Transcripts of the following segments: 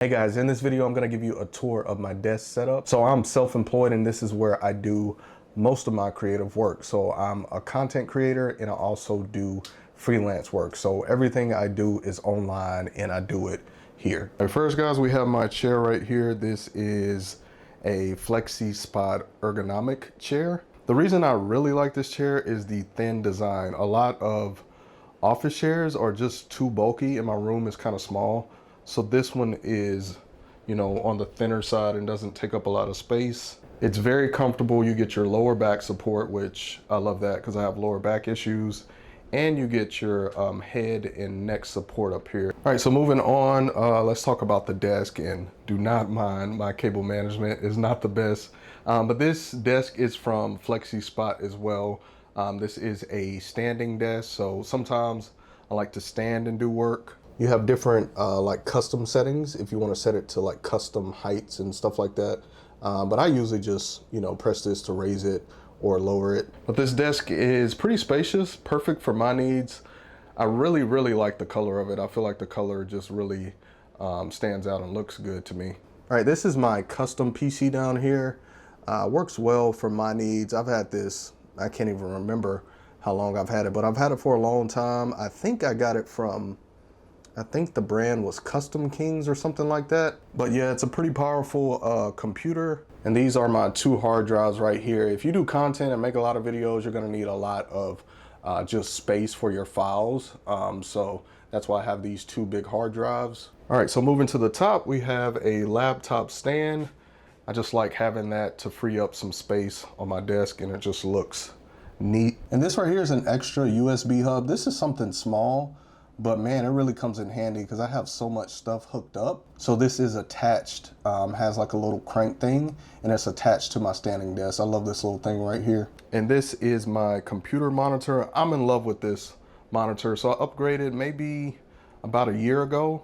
Hey guys, in this video, I'm gonna give you a tour of my desk setup. So I'm self-employed and this is where I do most of my creative work. So I'm a content creator and I also do freelance work. So everything I do is online and I do it here. All right, first guys, we have my chair right here. This is a Flexi Spot ergonomic chair. The reason I really like this chair is the thin design. A lot of office chairs are just too bulky and my room is kind of small. So this one is, on the thinner side and doesn't take up a lot of space. It's very comfortable. You get your lower back support, which I love that because I have lower back issues. And you get your head and neck support up here. All right, so moving on, let's talk about the desk, and do not mind my cable management is not the best. But this desk is from Flexi Spot as well. This is a standing desk, so sometimes I like to stand and do work. You have different like custom settings if you want to set it to like custom heights and stuff like that. But I usually just, press this to raise it or lower it. But this desk is pretty spacious, perfect for my needs. I really, really like the color of it. I feel like the color just really stands out and looks good to me. All right, this is my custom PC down here. Works well for my needs. I've had this, I can't even remember how long I've had it, but I've had it for a long time. I think I got it from, I think the brand was Custom Kings or something like that. But yeah, it's a pretty powerful computer. And these are my 2 hard drives right here. If you do content and make a lot of videos, you're gonna need a lot of just space for your files. So that's why I have these 2 big hard drives. All right, so moving to the top, we have a laptop stand. I just like having that to free up some space on my desk and it just looks neat. And this right here is an extra USB hub. This is something small, but man, it really comes in handy because I have so much stuff hooked up. So this is attached, has like a little crank thing, and it's attached to my standing desk. I love this little thing right here. And this is my computer monitor. I'm in love with this monitor. So I upgraded maybe about a year ago.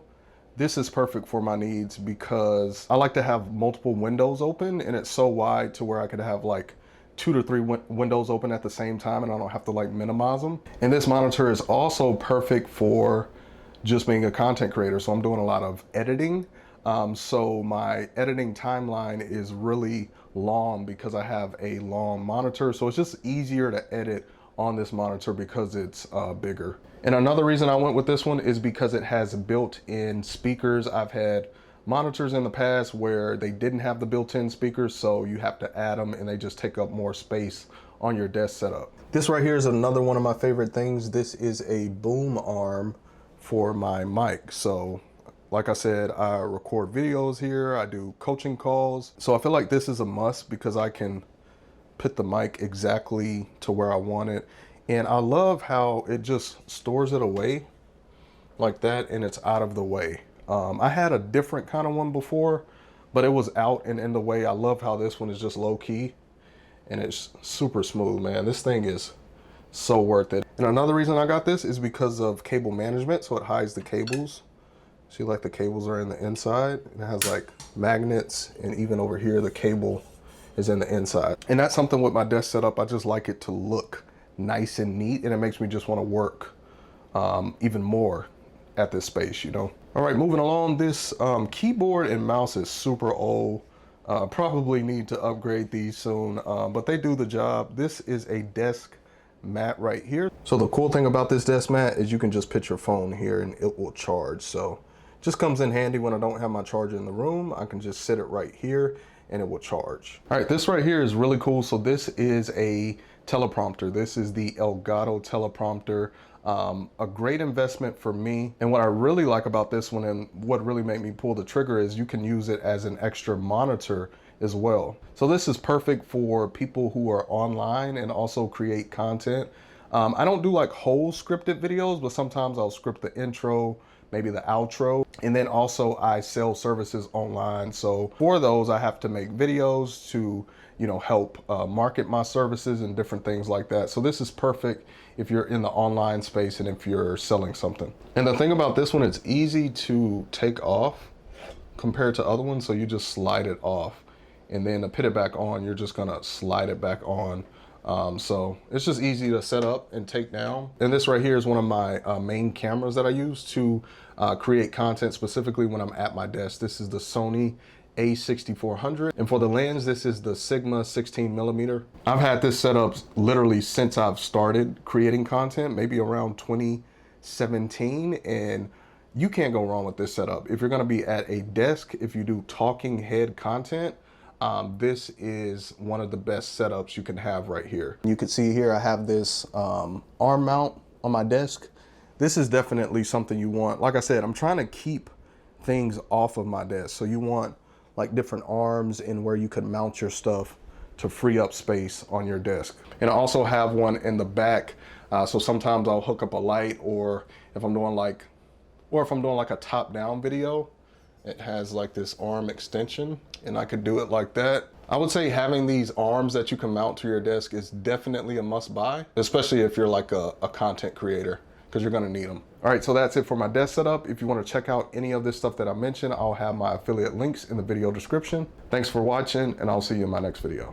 This is perfect for my needs because I like to have multiple windows open, and it's so wide to where I could have like 2 to 3 windows open at the same time and I don't have to like minimize them. And this monitor is also perfect for just being a content creator. So I'm doing a lot of editing. So my editing timeline is really long because I have a long monitor. So it's just easier to edit on this monitor because it's bigger. And another reason I went with this one is because it has built-in speakers. I've had monitors in the past where they didn't have the built-in speakers, so you have to add them and they just take up more space on your desk setup. This right here is another one of my favorite things. This is a boom arm for my mic. So like I said, I record videos here, I do coaching calls. So I feel like this is a must because I can put the mic exactly to where I want it. And I love how it just stores it away like that and it's out of the way. I had a different kind of one before, but it was out and in the way. I love how this one is just low key and it's super smooth, man. This thing is so worth it. And another reason I got this is because of cable management. So it hides the cables. See, like the cables are in the inside and it has like magnets, and even over here, the cable is in the inside. And that's something with my desk setup. I just like it to look nice and neat, and it makes me just want to work even more at this space, All right, moving along, this keyboard and mouse is super old. Probably need to upgrade these soon, but they do the job. This is a desk mat right here. So the cool thing about this desk mat is you can just put your phone here and it will charge. So it just comes in handy when I don't have my charger in the room. I can just sit it right here and it will charge. All right, this right here is really cool. So this is a teleprompter. This is the Elgato teleprompter. A great investment for me. And what I really like about this one and what really made me pull the trigger is you can use it as an extra monitor as well. So this is perfect for people who are online and also create content. I don't do like whole scripted videos, but sometimes I'll script the intro, maybe the outro, and then also I sell services online. So for those, I have to make videos to, help market my services and different things like that. So this is perfect if you're in the online space and if you're selling something. And the thing about this one, it's easy to take off compared to other ones. So you just slide it off, and then to put it back on, you're just gonna slide it back on. So it's just easy to set up and take down. And this right here is one of my main cameras that I use to create content specifically when I'm at my desk. This is the Sony A6400, and for the lens, this is the Sigma 16mm. I've had this set up literally since I've started creating content, maybe around 2017, and you can't go wrong with this setup. If you're gonna be at a desk, if you do talking head content, this is one of the best setups you can have right here. You can see here I have this arm mount on my desk. This is definitely something you want. Like I said, I'm trying to keep things off of my desk. So you want like different arms and where you can mount your stuff to free up space on your desk. And I also have one in the back. So sometimes I'll hook up a light, or if I'm doing like a top-down video, it has like this arm extension and I could do it like that. I would say having these arms that you can mount to your desk is definitely a must buy, especially if you're like a content creator, because you're gonna need them. All right, so that's it for my desk setup. If you wanna check out any of this stuff that I mentioned, I'll have my affiliate links in the video description. Thanks for watching, and I'll see you in my next video.